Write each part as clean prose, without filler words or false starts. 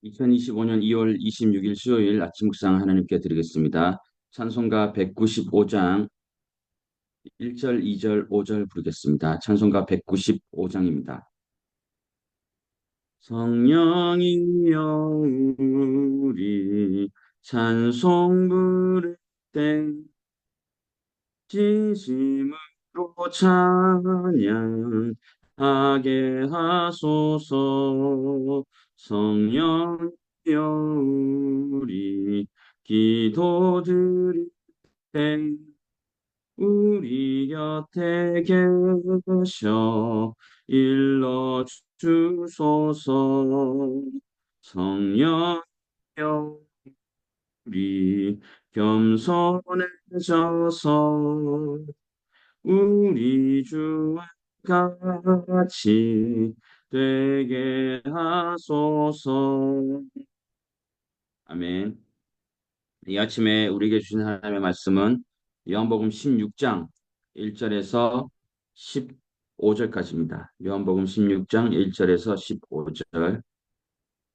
2025년 2월 26일 수요일 아침 묵상 하나님께 드리겠습니다. 찬송가 195장 1절, 2절, 5절 부르겠습니다. 찬송가 195장입니다. 성령이여 우리 찬송 부를 때 진심으로 찬양하게 하소서. 성령이여 우리 기도 드릴 때 우리 곁에 계셔 일러 주소서. 성령여 우리 겸손해져서 우리 주와 같이 되게 하소서. 아멘. 이 아침에 우리에게 주신 하나님의 말씀은 요한복음 16장 1절에서 15절까지입니다. 요한복음 16장 1절에서 15절.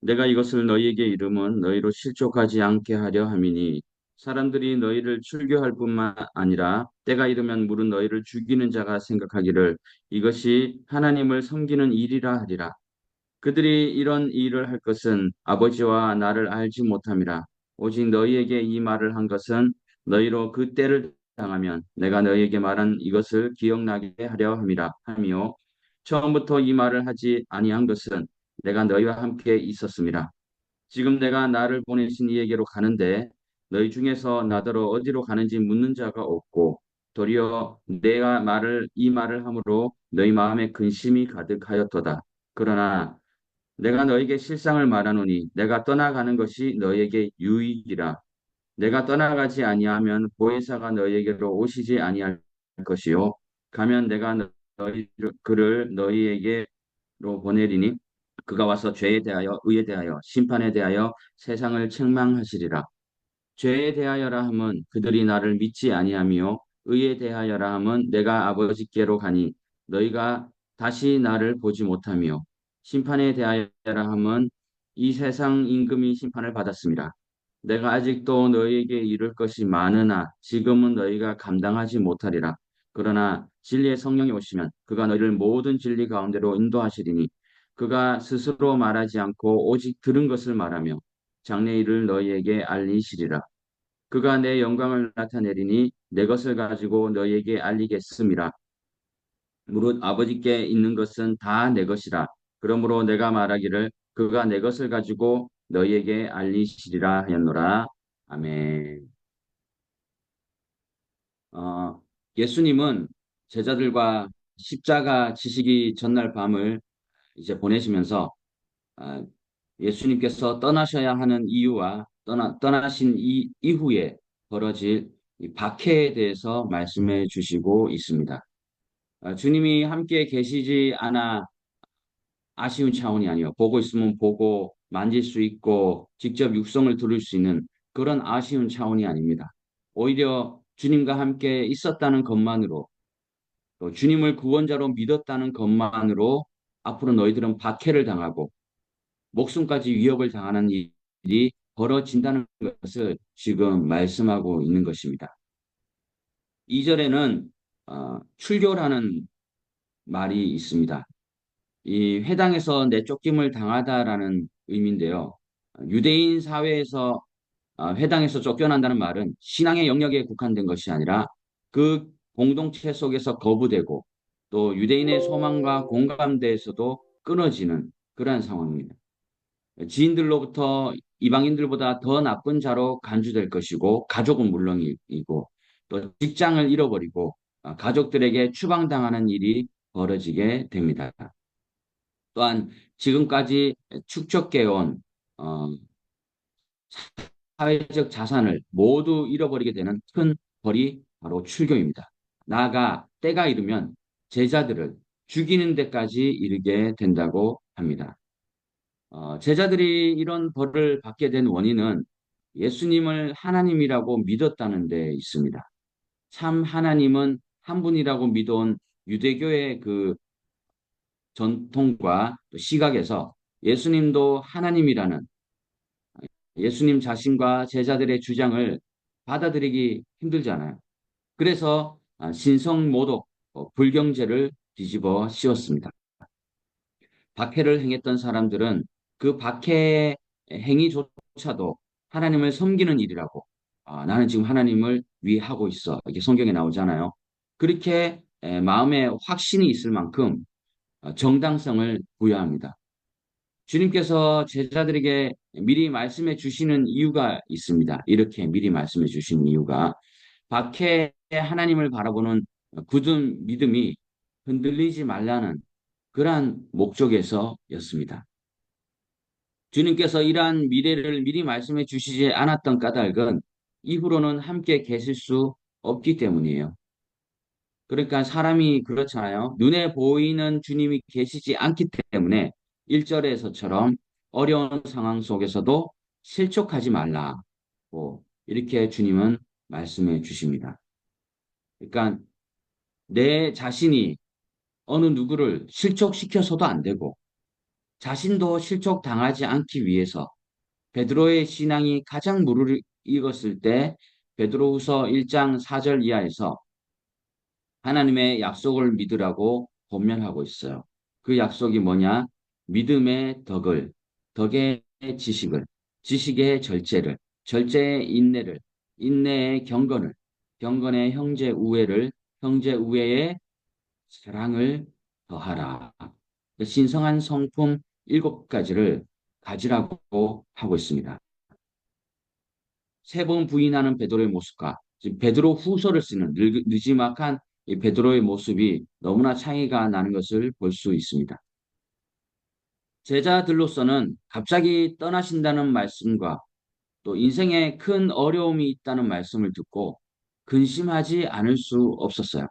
내가 이것을 너희에게 이름은 너희로 실족하지 않게 하려 함이니 사람들이 너희를 출교할 뿐만 아니라 때가 이르면 물은 너희를 죽이는 자가 생각하기를 이것이 하나님을 섬기는 일이라 하리라. 그들이 이런 일을 할 것은 아버지와 나를 알지 못함이라. 오직 너희에게 이 말을 한 것은 너희로 그 때를 당하면 내가 너희에게 말한 이것을 기억나게 하려 함이라 하며 처음부터 이 말을 하지 아니한 것은 내가 너희와 함께 있었음이라. 지금 내가 나를 보내신 이에게로 가는데 너희 중에서 나더러 어디로 가는지 묻는 자가 없고 도리어 내가 이 말을 함으로 너희 마음에 근심이 가득하였도다. 그러나 내가 너에게 실상을 말하노니 내가 떠나가는 것이 너에게 유익이라. 내가 떠나가지 아니하면 보혜사가 너희에게로 오시지 아니할 것이요 가면 내가 너희 그를 너희에게로 보내리니 그가 와서 죄에 대하여 의에 대하여 심판에 대하여 세상을 책망하시리라. 죄에 대하여라 함은 그들이 나를 믿지 아니하며 의에 대하여라 함은 내가 아버지께로 가니 너희가 다시 나를 보지 못하며 심판에 대하여라 함은 이 세상 임금이 심판을 받았습니다. 내가 아직도 너희에게 이룰 것이 많으나 지금은 너희가 감당하지 못하리라. 그러나 진리의 성령이 오시면 그가 너희를 모든 진리 가운데로 인도하시리니 그가 스스로 말하지 않고 오직 들은 것을 말하며 장래 일을 너희에게 알리시리라. 그가 내 영광을 나타내리니 내 것을 가지고 너희에게 알리겠음이라. 무릇 아버지께 있는 것은 다 내 것이라. 그러므로 내가 말하기를 그가 내 것을 가지고 너희에게 알리시리라 하였노라. 아멘. 예수님은 제자들과 십자가 지시기 전날 밤을 이제 보내시면서 아, 예수님께서 떠나셔야 하는 이유와 떠나신 이후에 벌어질 이 박해에 대해서 말씀해 주시고 있습니다. 주님이 함께 계시지 않아 아쉬운 차원이 아니요. 보고 있으면 보고 만질 수 있고 직접 육성을 들을 수 있는 그런 아쉬운 차원이 아닙니다. 오히려 주님과 함께 있었다는 것만으로 또 주님을 구원자로 믿었다는 것만으로 앞으로 너희들은 박해를 당하고 목숨까지 위협을 당하는 일이 벌어진다는 것을 지금 말씀하고 있는 것입니다. 2절에는 출교라는 말이 있습니다. 이 회당에서 내쫓김을 당하다라는 의미인데요. 유대인 사회에서 회당에서 쫓겨난다는 말은 신앙의 영역에 국한된 것이 아니라 그 공동체 속에서 거부되고 또 유대인의 소망과 공감대에서도 끊어지는 그러한 상황입니다. 지인들로부터 이방인들보다 더 나쁜 자로 간주될 것이고 가족은 물론이고 또 직장을 잃어버리고 가족들에게 추방당하는 일이 벌어지게 됩니다. 또한 지금까지 축적해온 어, 사회적 자산을 모두 잃어버리게 되는 큰 벌이 바로 출교입니다. 나아가 때가 이르면 제자들을 죽이는 데까지 이르게 된다고 합니다. 제자들이 이런 벌을 받게 된 원인은 예수님을 하나님이라고 믿었다는 데 있습니다. 참 하나님은 한 분이라고 믿어온 유대교의 그 전통과 또 시각에서 예수님도 하나님이라는 예수님 자신과 제자들의 주장을 받아들이기 힘들잖아요. 그래서 신성모독, 불경제를 뒤집어 씌웠습니다. 박해를 행했던 사람들은 그 박해 행위조차도 하나님을 섬기는 일이라고, 나는 지금 하나님을 위하고 있어. 이렇게 성경에 나오잖아요. 그렇게 마음에 확신이 있을 만큼 정당성을 부여합니다. 주님께서 제자들에게 미리 말씀해 주시는 이유가 있습니다. 이렇게 미리 말씀해 주신 이유가 박해의 하나님을 바라보는 굳은 믿음이 흔들리지 말라는 그러한 목적에서였습니다. 주님께서 이러한 미래를 미리 말씀해 주시지 않았던 까닭은 이후로는 함께 계실 수 없기 때문이에요. 그러니까 사람이 그렇잖아요. 눈에 보이는 주님이 계시지 않기 때문에 1절에서처럼 어려운 상황 속에서도 실족하지 말라고 이렇게 주님은 말씀해 주십니다. 그러니까 내 자신이 어느 누구를 실족시켜서도 안 되고 자신도 실족당하지 않기 위해서 베드로의 신앙이 가장 무르익었을 때 베드로후서 1장 4절 이하에서 하나님의 약속을 믿으라고 권면하고 있어요. 그 약속이 뭐냐? 믿음의 덕을, 덕의 지식을, 지식의 절제를, 절제의 인내를, 인내의 경건을, 경건의 형제 우애를, 형제 우애의 사랑을 더하라. 신성한 성품 7가지를 가지라고 하고 있습니다. 3번 부인하는 베드로의 모습과 지금 베드로 후서를 쓰는 느지막한 이 베드로의 모습이 너무나 차이가 나는 것을 볼 수 있습니다. 제자들로서는 갑자기 떠나신다는 말씀과 또 인생에 큰 어려움이 있다는 말씀을 듣고 근심하지 않을 수 없었어요.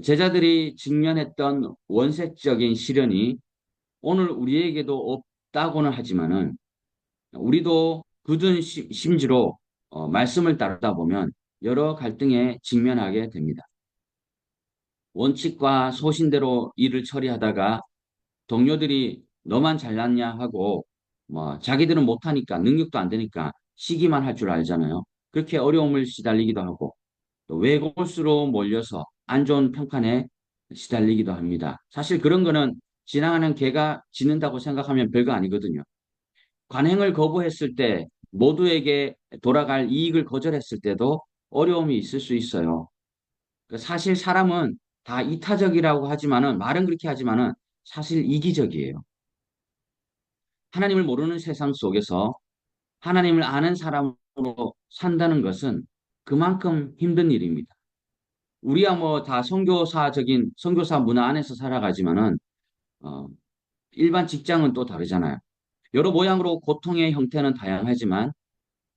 제자들이 직면했던 원색적인 시련이 오늘 우리에게도 없다고는 하지만은 우리도 굳은 심지로 말씀을 따르다 보면 여러 갈등에 직면하게 됩니다. 원칙과 소신대로 일을 처리하다가 동료들이 너만 잘났냐 하고 뭐 자기들은 못하니까 능력도 안 되니까 시기만 할 줄 알잖아요. 그렇게 어려움을 시달리기도 하고 또 외골수로 몰려서 안 좋은 평판에 시달리기도 합니다. 사실 그런 거는 지나가는 개가 짖는다고 생각하면 별거 아니거든요. 관행을 거부했을 때 모두에게 돌아갈 이익을 거절했을 때도 어려움이 있을 수 있어요. 사실 사람은 다 이타적이라고 하지만은 말은 그렇게 하지만은 사실 이기적이에요. 하나님을 모르는 세상 속에서 하나님을 아는 사람으로 산다는 것은 그만큼 힘든 일입니다. 우리야 뭐 다 선교사적인 선교사 문화 안에서 살아가지만은 어, 일반 직장은 또 다르잖아요. 여러 모양으로 고통의 형태는 다양하지만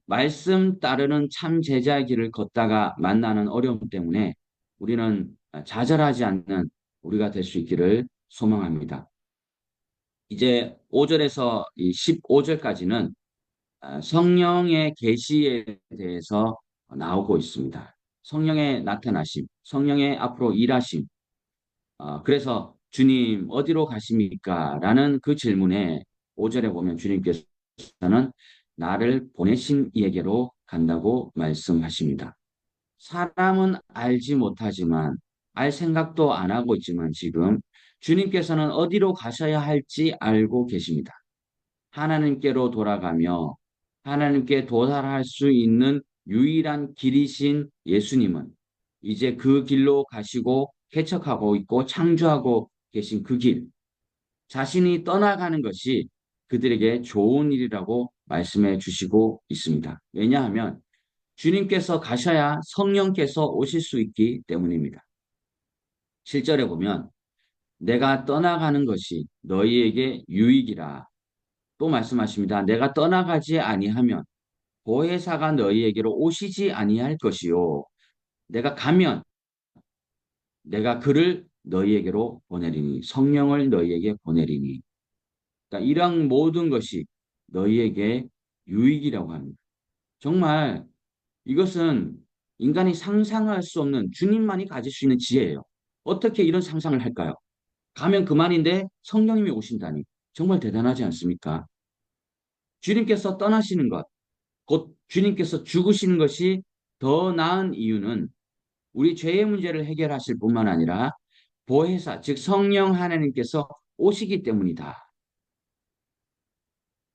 말씀 따르는 참 제자의 길을 걷다가 만나는 어려움 때문에 우리는 좌절하지 않는 우리가 될 수 있기를 소망합니다. 이제 5절에서 이 15절까지는 성령의 계시에 대해서 나오고 있습니다. 성령의 나타나심, 성령의 앞으로 일하심. 그래서 주님 어디로 가십니까? 라는 그 질문에 5절에 보면 주님께서는 나를 보내신 이에게로 간다고 말씀하십니다. 사람은 알지 못하지만 알 생각도 안 하고 있지만 지금 주님께서는 어디로 가셔야 할지 알고 계십니다. 하나님께로 돌아가며 하나님께 도달할 수 있는 유일한 길이신 예수님은 이제 그 길로 가시고 개척하고 있고 창조하고 계신 그 길, 자신이 떠나가는 것이 그들에게 좋은 일이라고 말씀해 주시고 있습니다. 왜냐하면 주님께서 가셔야 성령께서 오실 수 있기 때문입니다. 7절에 보면 내가 떠나가는 것이 너희에게 유익이라 또 말씀하십니다. 내가 떠나가지 아니하면 보혜사가 너희에게로 오시지 아니할 것이요. 내가 가면 내가 그를 너희에게로 보내리니 성령을 너희에게 보내리니 그러니까 이러한 모든 것이 너희에게 유익이라고 합니다. 정말 이것은 인간이 상상할 수 없는 주님만이 가질 수 있는 지혜예요. 어떻게 이런 상상을 할까요? 가면 그만인데 성령님이 오신다니 정말 대단하지 않습니까? 주님께서 떠나시는 것, 곧 주님께서 죽으시는 것이 더 나은 이유는 우리 죄의 문제를 해결하실 뿐만 아니라 보혜사, 즉 성령 하나님께서 오시기 때문이다.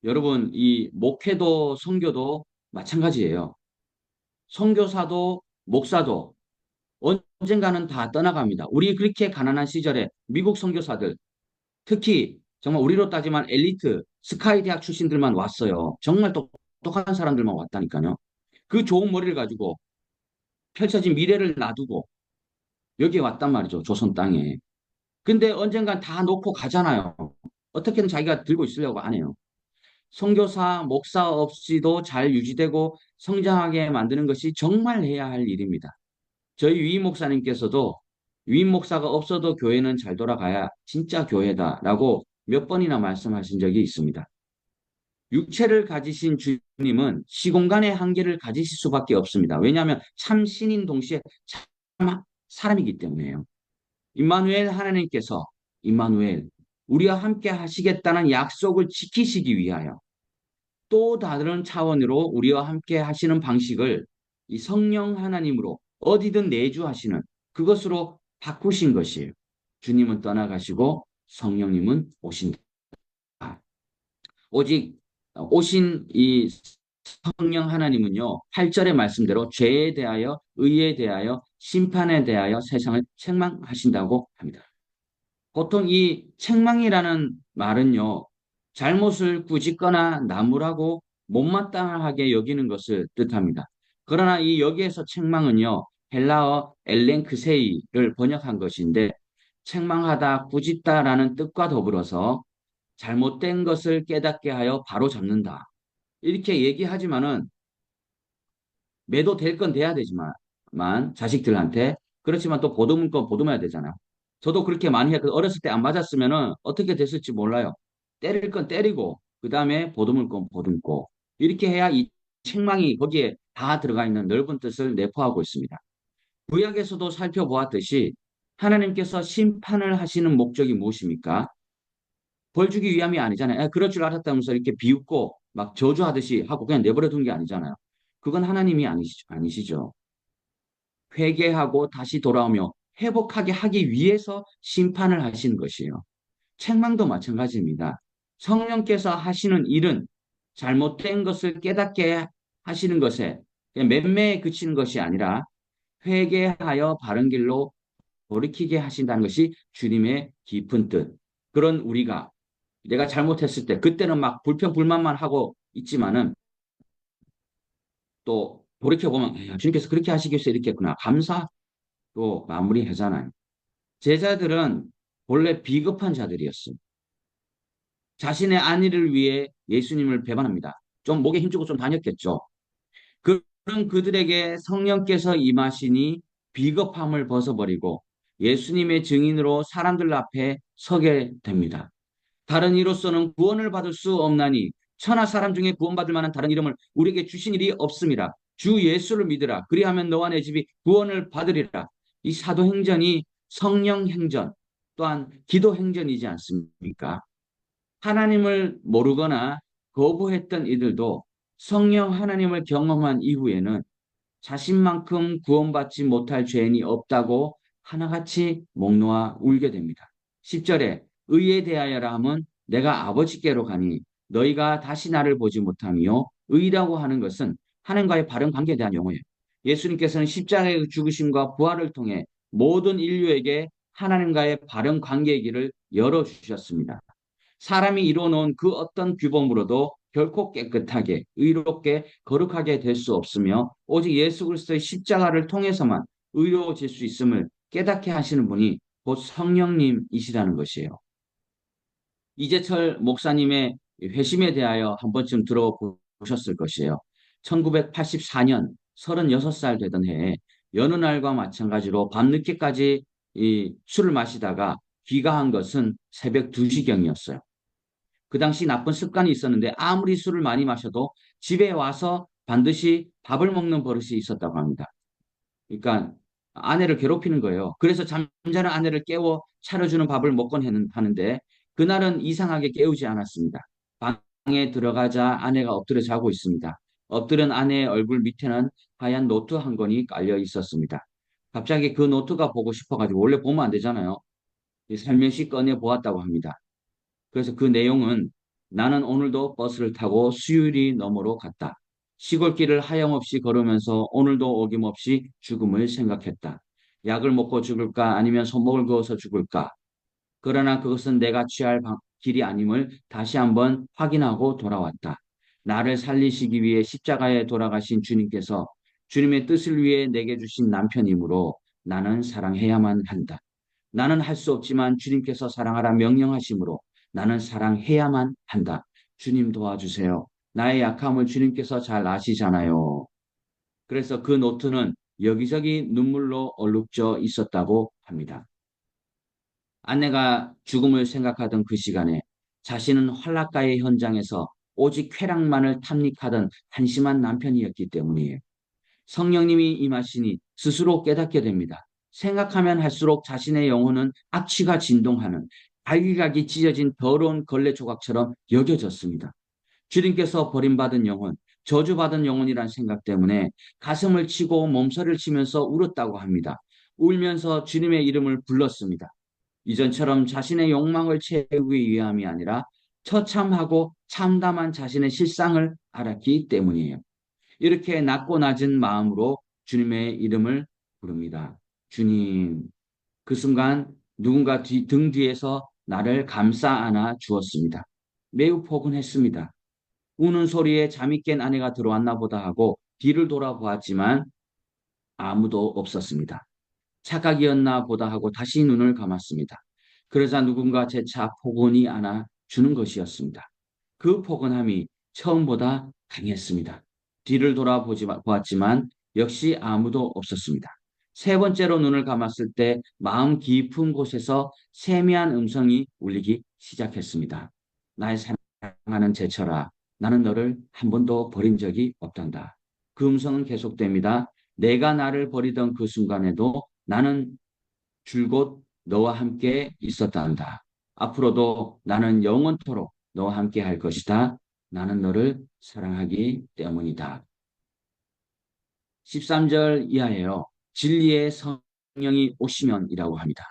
여러분, 이 목회도 선교도 마찬가지예요. 선교사도 목사도 언젠가는 다 떠나갑니다. 우리 그렇게 가난한 시절에 미국 선교사들, 특히 정말 우리로 따지면 엘리트, 스카이 대학 출신들만 왔어요. 정말 똑똑한 사람들만 왔다니까요. 그 좋은 머리를 가지고 펼쳐진 미래를 놔두고 여기에 왔단 말이죠. 조선 땅에. 근데 언젠간 다 놓고 가잖아요. 어떻게든 자기가 들고 있으려고 안 해요. 선교사, 목사 없이도 잘 유지되고 성장하게 만드는 것이 정말 해야 할 일입니다. 저희 위임 목사님께서도 위임 목사가 없어도 교회는 잘 돌아가야 진짜 교회다라고 몇 번이나 말씀하신 적이 있습니다. 육체를 가지신 주님은 시공간의 한계를 가지실 수밖에 없습니다. 왜냐하면 참 신인 동시에 참 사람이기 때문에요. 임마누엘 하나님께서 임마누엘 우리와 함께 하시겠다는 약속을 지키시기 위하여 또 다른 차원으로 우리와 함께 하시는 방식을 이 성령 하나님으로 어디든 내주하시는 그것으로 바꾸신 것이에요. 주님은 떠나가시고 성령님은 오신다. 오직 오신 이 성령 하나님은요, 8절의 말씀대로 죄에 대하여, 의에 대하여, 심판에 대하여 세상을 책망하신다고 합니다. 보통 이 책망이라는 말은요, 잘못을 꾸짖거나 나무라고 못마땅하게 여기는 것을 뜻합니다. 그러나 이 여기에서 책망은요, 헬라어 엘렌크세이를 번역한 것인데, 책망하다, 꾸짖다라는 뜻과 더불어서 잘못된 것을 깨닫게 하여 바로 잡는다. 이렇게 얘기하지만은 매도 될 건 돼야 되지만 자식들한테 그렇지만 또 보듬을 건 보듬어야 되잖아. 저도 그렇게 많이 했거든. 어렸을 때 안 맞았으면은 어떻게 됐을지 몰라요. 때릴 건 때리고 그다음에 보듬을 건 보듬고 이렇게 해야 이 책망이 거기에 다 들어가 있는 넓은 뜻을 내포하고 있습니다. 구약에서도 살펴보았듯이 하나님께서 심판을 하시는 목적이 무엇입니까? 벌 주기 위함이 아니잖아요. 그럴 줄 알았다면서 이렇게 비웃고 막 저주하듯이 하고 그냥 내버려 둔 게 아니잖아요. 그건 하나님이 아니시죠. 회개하고 다시 돌아오며 회복하게 하기 위해서 심판을 하시는 것이에요. 책망도 마찬가지입니다. 성령께서 하시는 일은 잘못된 것을 깨닫게 하시는 것에 그냥 맴매에 그치는 것이 아니라 회개하여 바른 길로 돌이키게 하신다는 것이 주님의 깊은 뜻. 그런 우리가 내가 잘못했을 때 그때는 막 불평불만만 하고 있지만은 또 돌이켜보면 주님께서 그렇게 하시기 위해서 이렇게 했구나. 감사로 마무리하잖아요. 제자들은 본래 비겁한 자들이었어요. 자신의 안위를 위해 예수님을 배반합니다. 좀 목에 힘주고 좀 다녔겠죠. 그런 그들에게 성령께서 임하시니 비겁함을 벗어버리고 예수님의 증인으로 사람들 앞에 서게 됩니다. 다른 이로서는 구원을 받을 수 없나니 천하 사람 중에 구원받을 만한 다른 이름을 우리에게 주신 일이 없습니다. 주 예수를 믿으라. 그리하면 너와 내 집이 구원을 받으리라. 이 사도행전이 성령행전 또한 기도행전이지 않습니까? 하나님을 모르거나 거부했던 이들도 성령 하나님을 경험한 이후에는 자신만큼 구원받지 못할 죄인이 없다고 하나같이 목 놓아 울게 됩니다. 10절에 의에 대하여라 함은 내가 아버지께로 가니 너희가 다시 나를 보지 못하며 의라고 하는 것은 하나님과의 바른 관계에 대한 용어예요. 예수님께서는 십자가의 죽으심과 부활을 통해 모든 인류에게 하나님과의 바른 관계의 길을 열어주셨습니다. 사람이 이뤄놓은 그 어떤 규범으로도 결코 깨끗하게 의롭게 거룩하게 될 수 없으며 오직 예수 그리스도의 십자가를 통해서만 의로워질 수 있음을 깨닫게 하시는 분이 곧 성령님이시라는 것이에요. 이재철 목사님의 회심에 대하여 한 번쯤 들어보셨을 것이에요. 1984년 36살 되던 해에 여느 날과 마찬가지로 밤늦게까지 이 술을 마시다가 귀가한 것은 새벽 2시경이었어요. 그 당시 나쁜 습관이 있었는데 아무리 술을 많이 마셔도 집에 와서 반드시 밥을 먹는 버릇이 있었다고 합니다. 그러니까 아내를 괴롭히는 거예요. 그래서 잠자는 아내를 깨워 차려주는 밥을 먹곤 하는데 그날은 이상하게 깨우지 않았습니다. 방에 들어가자 아내가 엎드려 자고 있습니다. 엎드린 아내의 얼굴 밑에는 하얀 노트 한 권이 깔려 있었습니다. 갑자기 그 노트가 보고 싶어가지고 원래 보면 안 되잖아요. 살며시 꺼내 보았다고 합니다. 그래서 그 내용은 나는 오늘도 버스를 타고 수유리 너머로 갔다. 시골길을 하염없이 걸으면서 오늘도 어김없이 죽음을 생각했다. 약을 먹고 죽을까 아니면 손목을 그어서 죽을까? 그러나 그것은 내가 취할 길이 아님을 다시 한번 확인하고 돌아왔다. 나를 살리시기 위해 십자가에 돌아가신 주님께서 주님의 뜻을 위해 내게 주신 남편이므로 나는 사랑해야만 한다. 나는 할 수 없지만 주님께서 사랑하라 명령하심으로 나는 사랑해야만 한다. 주님 도와주세요. 나의 약함을 주님께서 잘 아시잖아요. 그래서 그 노트는 여기저기 눈물로 얼룩져 있었다고 합니다. 아내가 죽음을 생각하던 그 시간에 자신은 환락가의 현장에서 오직 쾌락만을 탐닉하던 한심한 남편이었기 때문이에요. 성령님이 임하시니 스스로 깨닫게 됩니다. 생각하면 할수록 자신의 영혼은 악취가 진동하는 발기각이 찢어진 더러운 걸레 조각처럼 여겨졌습니다. 주님께서 버림받은 영혼, 저주받은 영혼이란 생각 때문에 가슴을 치고 몸서리를 치면서 울었다고 합니다. 울면서 주님의 이름을 불렀습니다. 이전처럼 자신의 욕망을 채우기 위함이 아니라 처참하고 참담한 자신의 실상을 알았기 때문이에요. 이렇게 낮고 낮은 마음으로 주님의 이름을 부릅니다. 주님, 그 순간 누군가 등 뒤에서 나를 감싸 안아 주었습니다. 매우 포근했습니다. 우는 소리에 잠이 깬 아내가 들어왔나 보다 하고 뒤를 돌아보았지만 아무도 없었습니다. 착각이었나 보다 하고 다시 눈을 감았습니다. 그러자 누군가 재차 포근히 안아 주는 것이었습니다. 그 포근함이 처음보다 강했습니다. 뒤를 돌아보았지만 역시 아무도 없었습니다. 세 번째로 눈을 감았을 때 마음 깊은 곳에서 세미한 음성이 울리기 시작했습니다. 나의 사랑하는 제철아, 나는 너를 한 번도 버린 적이 없단다. 그 음성은 계속됩니다. 내가 나를 버리던 그 순간에도 나는 줄곧 너와 함께 있었단다. 앞으로도 나는 영원토록 너와 함께 할 것이다. 나는 너를 사랑하기 때문이다. 13절 이하에요. 진리의 성령이 오시면이라고 합니다.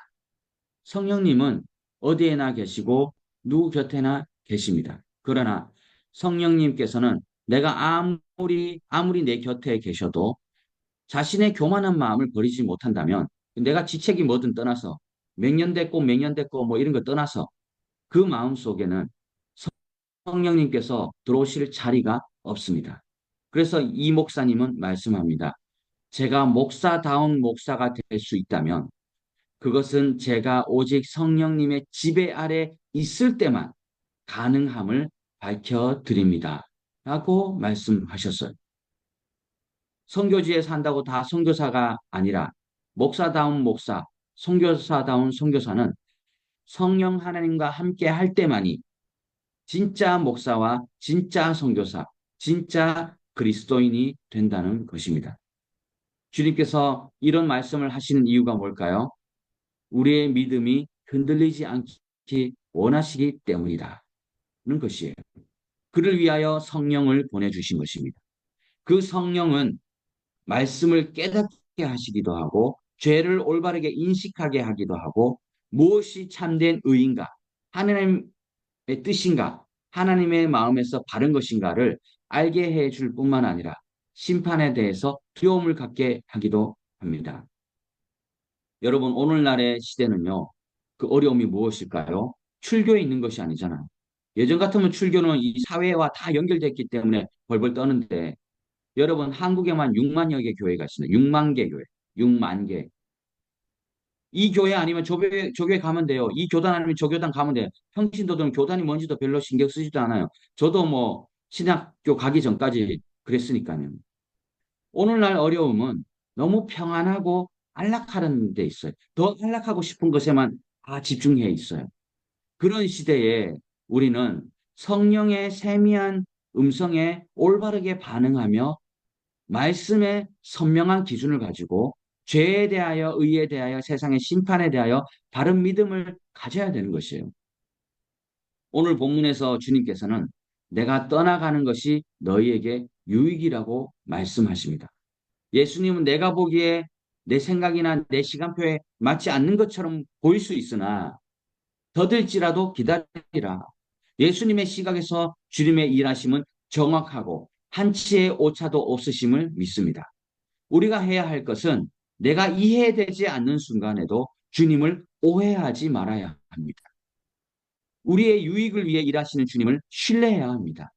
성령님은 어디에나 계시고 누구 곁에나 계십니다. 그러나 성령님께서는 내가 아무리 내 곁에 계셔도 자신의 교만한 마음을 버리지 못한다면 내가 지책이 뭐든 떠나서 몇 년 됐고 뭐 이런 거 떠나서 그 마음 속에는 성령님께서 들어오실 자리가 없습니다. 그래서 이 목사님은 말씀합니다. 제가 목사다운 목사가 될 수 있다면 그것은 제가 오직 성령님의 지배 아래 있을 때만 가능함을 밝혀드립니다. 라고 말씀하셨어요. 선교지에 산다고 다 선교사가 아니라 목사다운 목사, 선교사다운 선교사는 성령 하나님과 함께 할 때만이 진짜 목사와 진짜 선교사, 진짜 그리스도인이 된다는 것입니다. 주님께서 이런 말씀을 하시는 이유가 뭘까요? 우리의 믿음이 흔들리지 않기 원하시기 때문이라는 것이에요. 그를 위하여 성령을 보내주신 것입니다. 그 성령은 말씀을 깨닫게 하시기도 하고 죄를 올바르게 인식하게 하기도 하고 무엇이 참된 의인가 하나님의 뜻인가 하나님의 마음에서 바른 것인가를 알게 해줄 뿐만 아니라 심판에 대해서 두려움을 갖게 하기도 합니다. 여러분 오늘날의 시대는요. 그 어려움이 무엇일까요? 출교에 있는 것이 아니잖아요. 예전 같으면 출교는 이 사회와 다 연결됐기 때문에 벌벌 떠는데 여러분 한국에만 6만여 개 교회가 있습니다. 6만 개 교회. 6만 개. 이 교회 아니면 저 교회 가면 돼요. 이 교단 아니면 저 교단 가면 돼요. 평신도들은 교단이 뭔지도 별로 신경 쓰지도 않아요. 저도 뭐 신학교 가기 전까지 그랬으니까요. 오늘날 어려움은 너무 평안하고 안락하는 데 있어요. 더 안락하고 싶은 것에만 다 집중해 있어요. 그런 시대에 우리는 성령의 세미한 음성에 올바르게 반응하며 말씀의 선명한 기준을 가지고 죄에 대하여 의에 대하여 세상의 심판에 대하여 바른 믿음을 가져야 되는 것이에요. 오늘 본문에서 주님께서는 내가 떠나가는 것이 너희에게 유익이라고 말씀하십니다. 예수님은 내가 보기에 내 생각이나 내 시간표에 맞지 않는 것처럼 보일 수 있으나 더딜지라도 기다리라. 예수님의 시각에서 주님의 일하심은 정확하고 한치의 오차도 없으심을 믿습니다. 우리가 해야 할 것은 내가 이해되지 않는 순간에도 주님을 오해하지 말아야 합니다. 우리의 유익을 위해 일하시는 주님을 신뢰해야 합니다.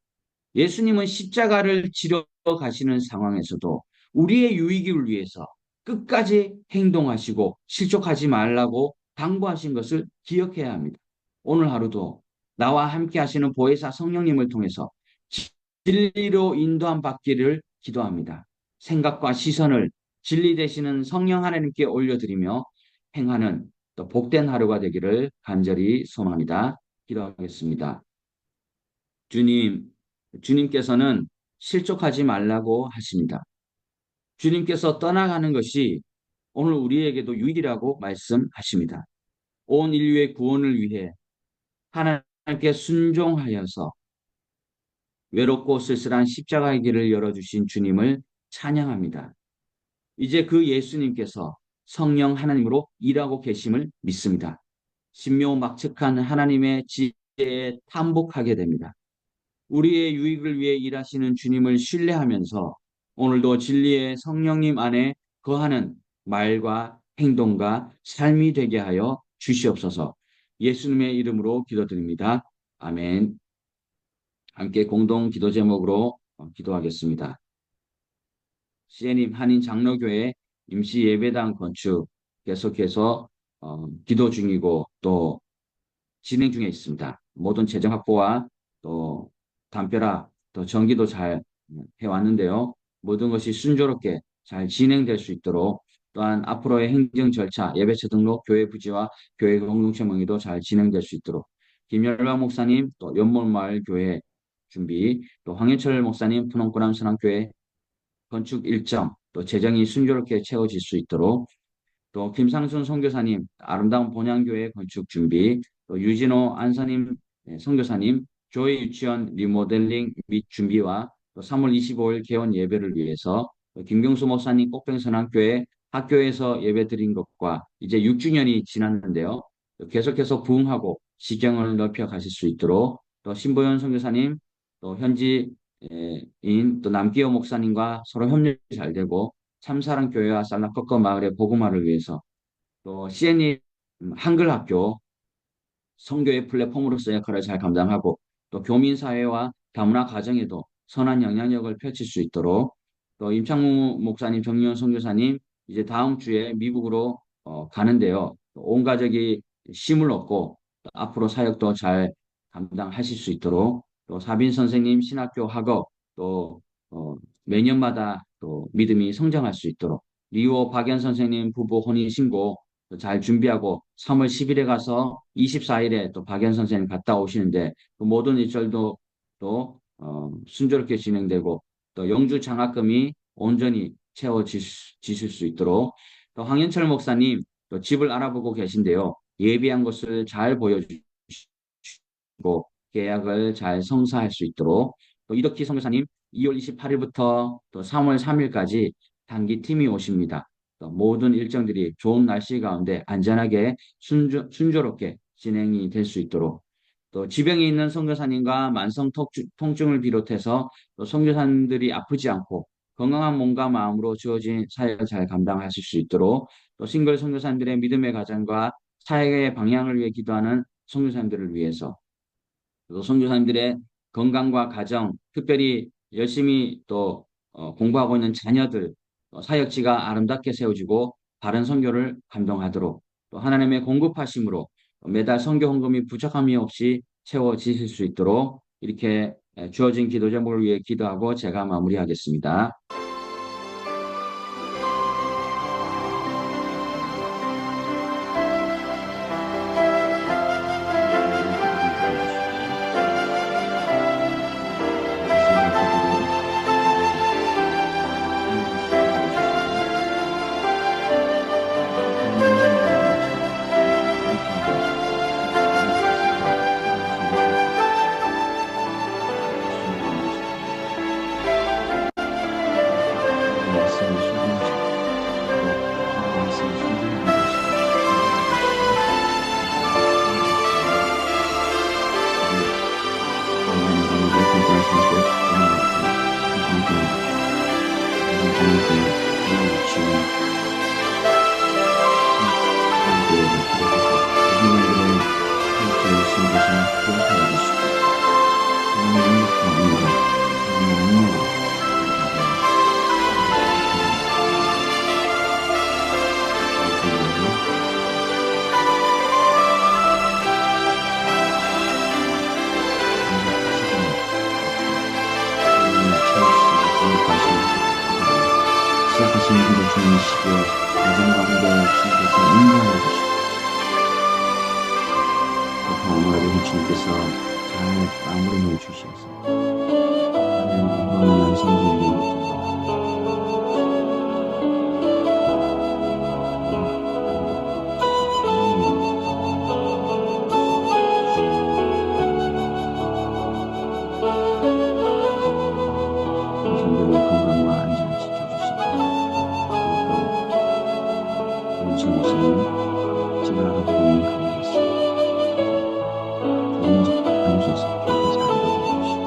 예수님은 십자가를 지러 가시는 상황에서도 우리의 유익을 위해서 끝까지 행동하시고 실족하지 말라고 당부하신 것을 기억해야 합니다. 오늘 하루도 나와 함께 하시는 보혜사 성령님을 통해서 진리로 인도함 받기를 기도합니다. 생각과 시선을 진리 되시는 성령 하나님께 올려드리며 행하는 또 복된 하루가 되기를 간절히 소망합니다. 기도하겠습니다. 주님, 주님께서는 실족하지 말라고 하십니다. 주님께서 떠나가는 것이 오늘 우리에게도 유일이라고 말씀하십니다. 온 인류의 구원을 위해 하나님께 순종하여서 외롭고 쓸쓸한 십자가의 길을 열어주신 주님을 찬양합니다. 이제 그 예수님께서 성령 하나님으로 일하고 계심을 믿습니다. 신묘막측한 하나님의 지혜에 탐복하게 됩니다. 우리의 유익을 위해 일하시는 주님을 신뢰하면서 오늘도 진리의 성령님 안에 거하는 말과 행동과 삶이 되게 하여 주시옵소서. 예수님의 이름으로 기도드립니다. 아멘. 함께 공동 기도 제목으로 기도하겠습니다. CN임 한인 장로교회 임시 예배당 건축 계속해서 기도 중이고 또 진행 중에 있습니다. 모든 재정 확보와 또 담벼락, 또 전기도 잘 해왔는데요. 모든 것이 순조롭게 잘 진행될 수 있도록 또한 앞으로의 행정 절차, 예배처 등록, 교회 부지와 교회 공동체 명의도 잘 진행될 수 있도록 김열방 목사님, 또 연못마을 교회 준비, 또 황현철 목사님, 푸놈꾸람 선한교회 건축 일정, 또 재정이 순조롭게 채워질 수 있도록 또 김상순 선교사님 아름다운 본향교회 건축 준비, 또 유진호 안사님 선교사님 교회 유치원 리모델링 및 준비와 또 3월 25일 개원 예배를 위해서 또 김경수 목사님 꼭병선한교회 학교에서 예배 드린 것과 이제 6주년이 지났는데요. 계속해서 부흥하고 지경을 넓혀 가실 수 있도록 또 신보현 선교사님 또 현지인 또 남기호 목사님과 서로 협력이 잘 되고 참사랑 교회와 살라커커 마을의 복음화를 위해서 또 CN이 한글학교 성교의 플랫폼으로서 역할을 잘 감당하고 또 교민사회와 다문화 가정에도 선한 영향력을 펼칠 수 있도록 또 임창무 목사님, 정리원 선교사님 이제 다음 주에 미국으로 가는데요. 온 가족이 쉼을 얻고 앞으로 사역도 잘 감당하실 수 있도록 또 사빈 선생님 신학교 학업 또 매년마다 또 믿음이 성장할 수 있도록 리오 박연 선생님 부부 혼인신고 잘 준비하고 3월 10일에 가서 24일에 또 박연 선생님 갔다 오시는데 그 모든 일절도 또 순조롭게 진행되고 또 영주 장학금이 온전히 채워지실 수 있도록 또 황현철 목사님 또 집을 알아보고 계신데요. 예비한 곳을 잘 보여주시고 계약을 잘 성사할 수 있도록 또 이덕희 선교사님 2월 28일부터 또 3월 3일까지 단기 팀이 오십니다. 또 모든 일정들이 좋은 날씨 가운데 안전하게 순조롭게 진행이 될 수 있도록 또 지병에 있는 선교사님과 만성 통증을 비롯해서 또 선교사님들이 아프지 않고 건강한 몸과 마음으로 주어진 사역을 잘 감당하실 수 있도록 또 싱글 선교사님들의 믿음의 가정과 사역의 방향을 위해 기도하는 선교사님들을 위해서 또 선교사님들의 건강과 가정, 특별히 열심히 또 공부하고 있는 자녀들 사역지가 아름답게 세워지고 바른 선교를 감동하도록 또 하나님의 공급하심으로 매달 선교 헌금이 부족함이 없이 채워지실 수 있도록 이렇게 주어진 기도 제목을 위해 기도하고 제가 마무리하겠습니다. 이 시기에 가정 가운데 주님께서 응답해 주시고 또 오늘도 주님께서 잘 마무리해 주셔서 하나님 영광을 성전에 성도의 건강과 안전을 지켜주시고 또 우리 목사님 집을 알아보고 있는 가운데 있습니다. 좋은 장소에서 기억하지 않게 해주시고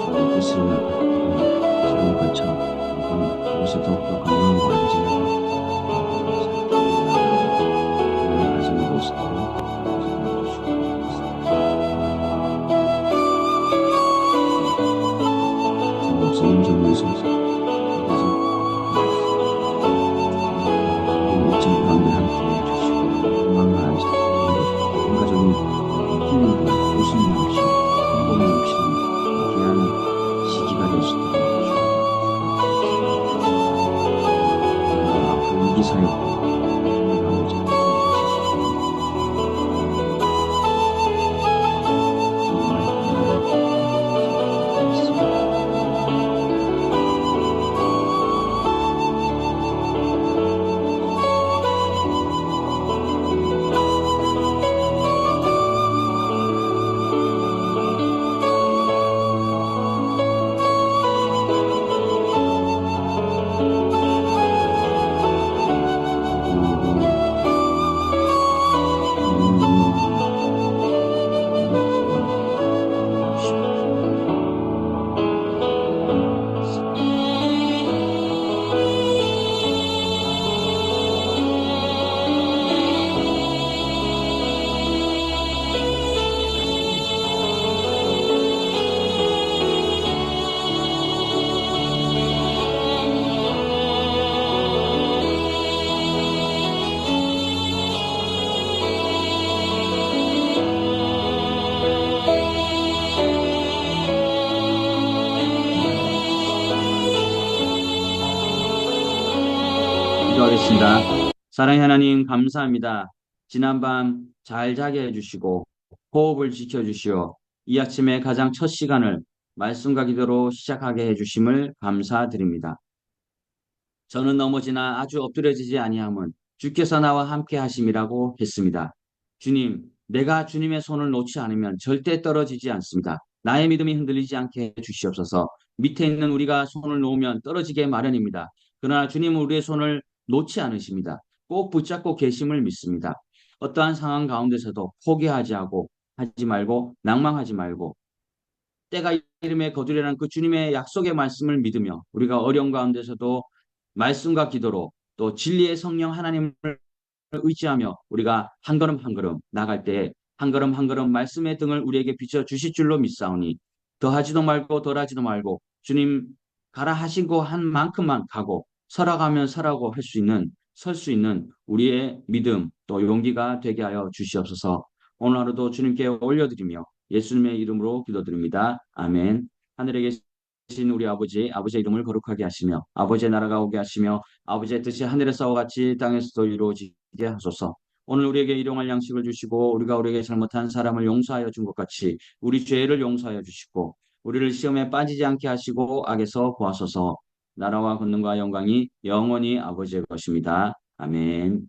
주의 뜻을 새로운 거쳐 이곳에 더욱더 건강하고 안전하고 하나님 가정의 모습으로 목사님 좀 위해서 일정 가운데 함께 해주시고 건강과 안전 온 가족이 힐링과 웃음이 넘치는 행복이 넘치는 귀한 시기가 될 수 있도록 해주시고 앞으로 위기 사역 기도하겠습니다. 사랑의 하나님 감사합니다. 지난밤 잘 자게 해주시고 호흡을 지켜주시어 이 아침에 가장 첫 시간을 말씀과 기도로 시작하게 해주심을 감사드립니다. 저는 넘어지나 아주 엎드려지지 아니함은 주께서 나와 함께 하심이라고 했습니다. 주님, 내가 주님의 손을 놓지 않으면 절대 떨어지지 않습니다. 나의 믿음이 흔들리지 않게 해주시옵소서. 밑에 있는 우리가 손을 놓으면 떨어지게 마련입니다. 그러나 주님은 우리의 손을 놓지 않으십니다. 꼭 붙잡고 계심을 믿습니다. 어떠한 상황 가운데서도 포기하지 하지 말고 낭망하지 말고 때가 이름에 거두리라는 그 주님의 약속의 말씀을 믿으며 우리가 어려운 가운데서도 말씀과 기도로 또 진리의 성령 하나님을 의지하며 우리가 한 걸음 한 걸음 나갈 때에 한 걸음 한 걸음 말씀의 등을 우리에게 비춰 주실 줄로 믿사오니 더하지도 말고 덜하지도 말고 주님 가라 하시고 한 만큼만 가고 서라가면 서라고 할 수 있는 설 수 있는 우리의 믿음 또 용기가 되게 하여 주시옵소서. 오늘 하루도 주님께 올려드리며 예수님의 이름으로 기도드립니다. 아멘. 하늘에 계신 우리 아버지, 아버지의 이름을 거룩하게 하시며 아버지의 나라가 오게 하시며 아버지의 뜻이 하늘에서와 같이 땅에서도 이루어지게 하소서. 오늘 우리에게 일용할 양식을 주시고 우리가 우리에게 잘못한 사람을 용서하여 준 것 같이 우리 죄를 용서하여 주시고 우리를 시험에 빠지지 않게 하시고 악에서 구하소서. 나라와 권능과 영광이 영원히 아버지의 것입니다. 아멘.